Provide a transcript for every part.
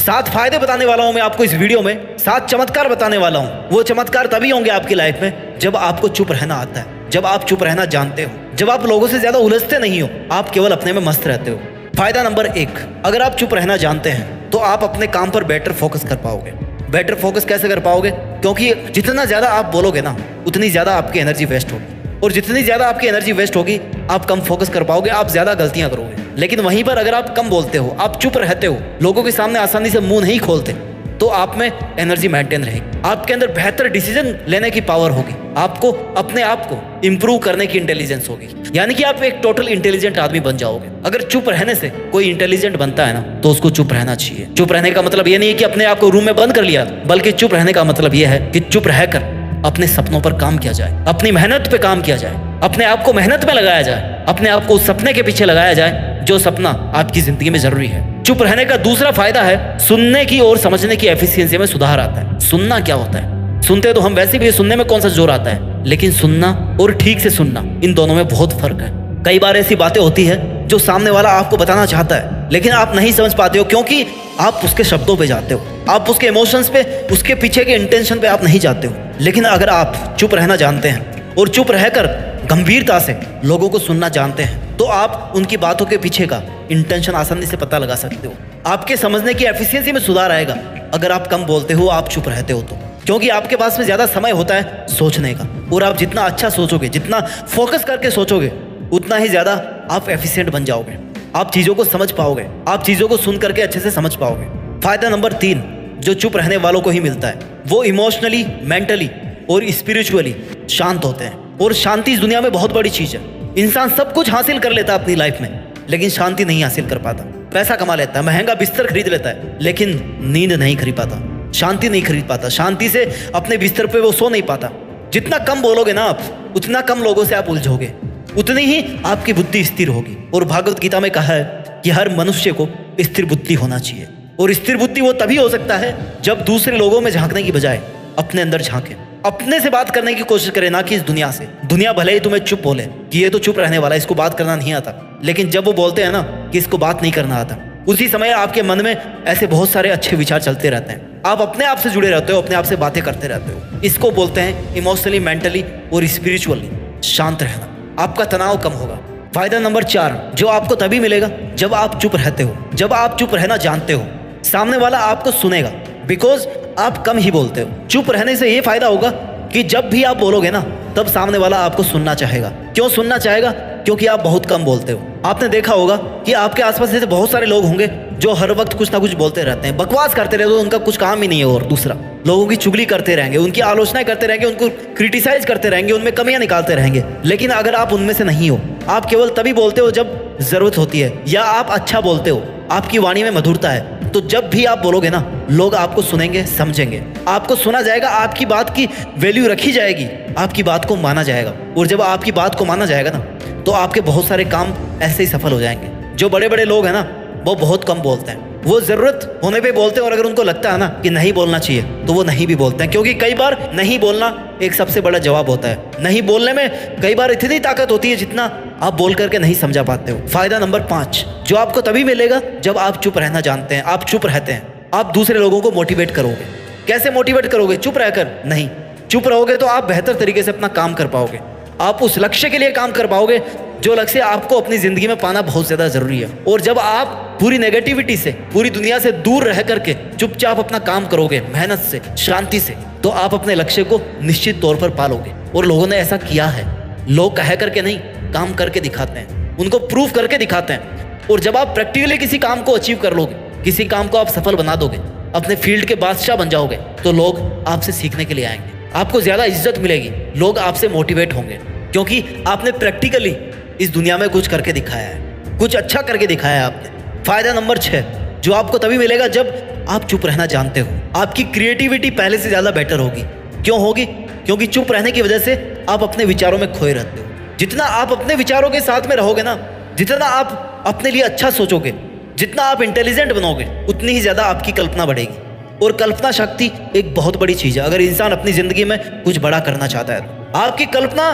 7 फायदे बताने वाला हूं मैं आपको इस वीडियो में, 7 चमत्कार बताने वाला हूं। वो चमत्कार तभी होंगे आपकी लाइफ में जब आपको चुप रहना आता है, जब आप चुप रहना जानते हो, जब आप लोगों से ज्यादा उलझते नहीं हो, आप केवल अपने में मस्त रहते हो। फायदा नंबर 1, अगर आप चुप रहना जानते हैं तो आप अपने काम पर बेटर फोकस कर पाओगे। बेटर फोकस कैसे कर पाओगे? क्योंकि जितना ज्यादा आप बोलोगे ना, उतनी ज्यादा आपकी एनर्जी वेस्ट होगी, और जितनी ज्यादा आपकी एनर्जी वेस्ट होगी, आप कम फोकस कर पाओगे, आप ज्यादा गलतियां करोगे। लेकिन वहीं पर अगर आप कम बोलते हो, आप चुप रहते हो, लोगों के सामने आसानी से मुंह नहीं खोलते, तो आप में एनर्जी मेंटेन रहेगी, आपके अंदर बेहतर डिसीजन लेने की पावर होगी, आपको अपने आप को इंप्रूव करने की इंटेलिजेंस होगी, यानी कि आप एक टोटल इंटेलिजेंट आदमी बन जाओगे। अगर चुप रहने से कोई इंटेलिजेंट बनता है ना, तो उसको चुप रहना चाहिए। चुप रहने का मतलब ये नहीं है कि अपने आप को रूम में बंद कर लिया, बल्कि चुप रहने का मतलब यह है कि चुप रहकर अपने सपनों पर काम किया जाए, अपनी मेहनत पे काम किया जाए, अपने आप को मेहनत में लगाया जाए, अपने आप को उस सपने के पीछे लगाया जाए जो सपना आपकी जिंदगी में जरूरी है। चुप रहने का दूसरा फायदा है, सुनने की और समझने की एफिशिएंसी में सुधार आता है। सुनना क्या होता है? सुनते तो हम वैसे भी, सुनने में कौन सा जोर आता है, लेकिन सुनना और ठीक से सुनना, इन दोनों में बहुत फर्क है। कई बार ऐसी बातें होती है जो सामने वाला आपको बताना चाहता है, लेकिन आप नहीं समझ पाते हो, क्योंकि आप उसके शब्दों पे जाते हो, आप उसके इमोशंस पे, उसके पीछे के इंटेंशन पे आप नहीं जाते हो। लेकिन अगर आप चुप रहना जानते हैं और चुप रहकर गंभीरता से लोगों को सुनना जानते हैं, तो आप उनकी बातों के पीछे का इंटेंशन आसानी से पता लगा सकते हो। आपके समझने की एफिशिएंसी में सुधार आएगा अगर आप कम बोलते हो, आप चुप रहते हो तो, क्योंकि आपके पास में ज्यादा समय होता है सोचने का, और आप जितना अच्छा सोचोगे, जितना फोकस करके सोचोगे, उतना ही ज्यादा आप एफिशिएंट बन जाओगे, आप चीजों को समझ पाओगे, आप चीजों को सुन करके अच्छे से समझ पाओगे। फायदा नंबर 3 जो चुप रहने वालों को ही मिलता है, वो इमोशनली, मेंटली और स्पिरिचुअली शांत होते हैं। और शांति इस दुनिया में बहुत बड़ी चीज है। इंसान सब कुछ हासिल कर लेता है अपनी लाइफ में, लेकिन शांति नहीं हासिल कर पाता। पैसा कमा लेता है, महंगा बिस्तर खरीद लेता है, लेकिन नींद नहीं खरीद पाता, शांति नहीं खरीद पाता, शांति से अपने बिस्तर पे वो सो नहीं पाता। जितना कम बोलोगे ना आप, उतना कम लोगों से आप उलझोगे, उतनी ही आपकी बुद्धि स्थिर होगी। और भागवत गीता में कहा है कि हर मनुष्य को स्थिर बुद्धि होना चाहिए, और स्थिर बुद्धि वो तभी हो सकता है जब दूसरे लोगों में झांकने की बजाय अपने अंदर झांके, अपने से बात करने की कोशिश करे, ना कि इस दुनिया से। दुनिया भले ही तुम्हें चुप बोले कि ये तो चुप रहने वाला है, इसको बात करना नहीं आता, लेकिन जब वो बोलते हैं ना कि इसको बात नहीं करना आता, उसी समय आपके मन में ऐसे बहुत सारे अच्छे विचार चलते रहते हैं। आप अपने आप से जुड़े रहते हो, अपने आप से बातें करते रहते हो। इसको बोलते हैं इमोशनली, मेंटली और स्पिरिचुअली शांत रहना। आपका तनाव कम होगा। फायदा नंबर 4 जो आपको तभी मिलेगा जब आप चुप रहते हो, जब आप चुप रहना जानते हो। सामने वाला आपको सुनेगा, बिकॉज आप कम ही बोलते हो। चुप रहने से ये फायदा होगा कि जब भी आप बोलोगे ना, तब सामने वाला आपको सुनना चाहेगा। क्यों सुनना चाहेगा? क्योंकि आप बहुत कम बोलते हो। आपने देखा होगा कि आपके आसपास ऐसे बहुत सारे लोग होंगे जो हर वक्त कुछ ना कुछ बोलते रहते हैं, बकवास करते रहते हैं, उनका कुछ काम ही नहीं है। और दूसरा, लोगों की चुगली करते रहेंगे, उनकी आलोचनाएं करते रहेंगे, उनको क्रिटिसाइज करते रहेंगे, उनमें कमियां निकालते रहेंगे। लेकिन अगर आप उनमें से नहीं हो, आप केवल तभी बोलते हो जब जरूरत होती है, या आप अच्छा बोलते हो, आपकी वाणी में मधुरता है, तो जब भी आप बोलोगे ना, लोग आपको सुनेंगे, समझेंगे, आपको सुना जाएगा, आपकी बात की वैल्यू रखी जाएगी, आपकी बात को माना जाएगा। और जब आपकी बात को माना जाएगा ना, तो आपके बहुत सारे काम ऐसे ही सफल हो जाएंगे। जो बड़े बड़े लोग हैं ना, वो बहुत कम बोलते हैं, वो जरूरत होने पे बोलते हैं, और अगर उनको लगता है ना कि नहीं बोलना चाहिए, तो वो नहीं भी बोलते हैं। क्योंकि कई बार नहीं बोलना एक सबसे बड़ा जवाब होता है। नहीं बोलने में कई बार इतनी ताकत होती है जितना आप बोल करके नहीं समझा पाते हो। फायदा नंबर 5 जो आपको तभी मिलेगा जब आप चुप रहना जानते हैं, आप चुप रहते हैं। आप दूसरे लोगों को मोटिवेट करोगे। कैसे मोटिवेट करोगे? चुप रहकर नहीं। चुप रहोगे तो आप बेहतर तरीके से अपना काम कर पाओगे, आप उस लक्ष्य के लिए काम कर पाओगे जो लक्ष्य आपको अपनी जिंदगी में पाना बहुत ज्यादा जरूरी है। और जब आप पूरी नेगेटिविटी से, पूरी दुनिया से दूर रह करके चुपचाप अपना काम करोगे, मेहनत से, शांति से, तो आप अपने लक्ष्य को निश्चित तौर पर पालोगे। और लोगों ने ऐसा किया है। लोग कह करके नहीं, काम करके दिखाते हैं, उनको प्रूफ करके दिखाते हैं। और जब आप प्रैक्टिकली किसी काम को अचीव कर लोगे, किसी काम को आप सफल बना दोगे, अपने फील्ड के बादशाह बन जाओगे, तो लोग आपसे सीखने के लिए आएंगे, आपको ज्यादा इज्जत मिलेगी, लोग आपसे मोटिवेट होंगे, क्योंकि आपने प्रैक्टिकली इस दुनिया में कुछ करके दिखाया है, कुछ अच्छा करके दिखाया है आपने। फायदा नंबर 6 जो आपको तभी मिलेगा जब आप चुप रहना जानते हो। आपकी क्रिएटिविटी पहले से ज्यादा बेटर होगी। क्यों होगी? क्योंकि चुप रहने की वजह से आप अपने विचारों में खोए रहते हो। जितना आप अपने विचारों के साथ में रहोगे ना, जितना आप अपने लिए अच्छा सोचोगे, जितना आप इंटेलिजेंट बनोगे, उतनी ही ज्यादा आपकी कल्पना बढ़ेगी। और कल्पना शक्ति एक बहुत बड़ी चीज है। अगर इंसान अपनी जिंदगी में कुछ बड़ा करना चाहता है, तो आपकी कल्पना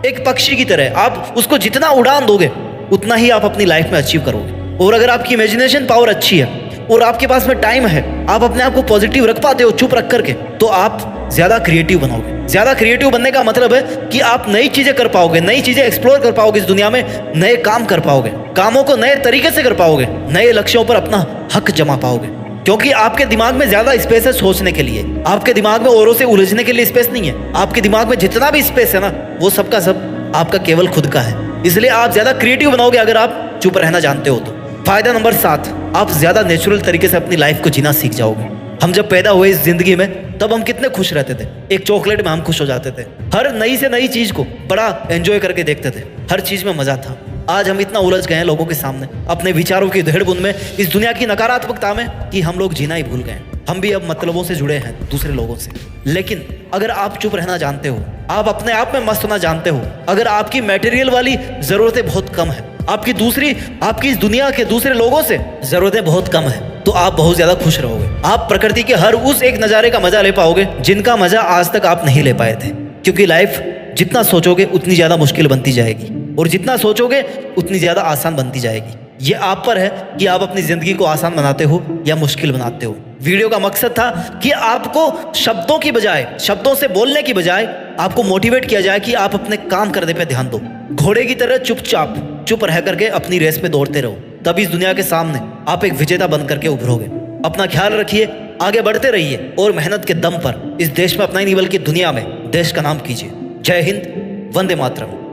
एक पक्षी की तरह है। आप उसको जितना उड़ान दोगे, उतना ही आप अपनी लाइफ में अचीव करोगे। और अगर आपकी इमेजिनेशन पावर अच्छी है, और आपके पास में टाइम है, आप अपने आप को पॉजिटिव रख पाते हो चुप रख करके, तो आप ज्यादा क्रिएटिव बनोगे। ज्यादा क्रिएटिव बनने का मतलब है कि आप नई चीजें कर पाओगे, नई चीजें एक्सप्लोर कर पाओगे, इस दुनिया में नए काम कर पाओगे, कामों को नए तरीके से कर पाओगे, नए लक्ष्यों पर अपना हक जमा पाओगे। क्योंकि आपके दिमाग में ज्यादा स्पेस है सोचने के लिए, आपके दिमाग में औरों से उलझने के लिए स्पेस नहीं है। आपके दिमाग में जितना भी स्पेस है ना, वो सबका सब आपका केवल खुद का है। इसलिए आप ज्यादा क्रिएटिव बनोगे अगर आप चुप रहना जानते हो तो। फायदा नंबर 7, आप ज्यादा नेचुरल तरीके से अपनी लाइफ को जीना सीख जाओगे। हम जब पैदा हुए इस जिंदगी में तब हम कितने खुश रहते थे, एक चॉकलेट में हम खुश हो जाते थे, हर नई से नई चीज को बड़ा एंजॉय करके देखते थे, हर चीज में मजा था। आज हम इतना उलझ गए हैं लोगों के सामने अपने विचारों की धेड़-बुन में, इस दुनिया की नकारात्मकता में, कि हम लोग जीना ही भूल गए। हम भी अब मतलबों से जुड़े हैं दूसरे लोगों से। लेकिन अगर आप चुप रहना जानते हो, आप अपने आप में मस्त होना जानते हो, अगर आपकी मटेरियल वाली जरूरतें बहुत कम है, आपकी इस दुनिया के दूसरे लोगों से जरूरतें बहुत कम है, तो आप बहुत ज्यादा खुश रहोगे। आप प्रकृति के हर उस एक नजारे का मजा ले पाओगे जिनका मजा आज तक आप नहीं ले पाए थे। क्योंकि लाइफ जितना सोचोगे उतनी ज्यादा मुश्किल बनती जाएगी, और जितना सोचोगे उतनी ज्यादा आसान बनती जाएगी। ये आप पर है कि आप अपनी जिंदगी को आसान बनाते हो या मुश्किल बनाते हो। वीडियो का मकसद था कि आपको शब्दों की बजाय, शब्दों से बोलने की बजाय आपको मोटिवेट किया जाए कि आप अपने काम करने पे ध्यान दो। घोड़े की तरह चुपचाप चुप रह करके अपनी रेस पे दौड़ते रहो, तभी इस दुनिया के सामने आप एक विजेता बन करके उभरोगे। अपना ख्याल रखिए, आगे बढ़ते रहिए, और मेहनत के दम पर इस देश में अपना ही नहीं बल्कि दुनिया में देश का नाम कीजिए। जय हिंद, वंदे मातरम।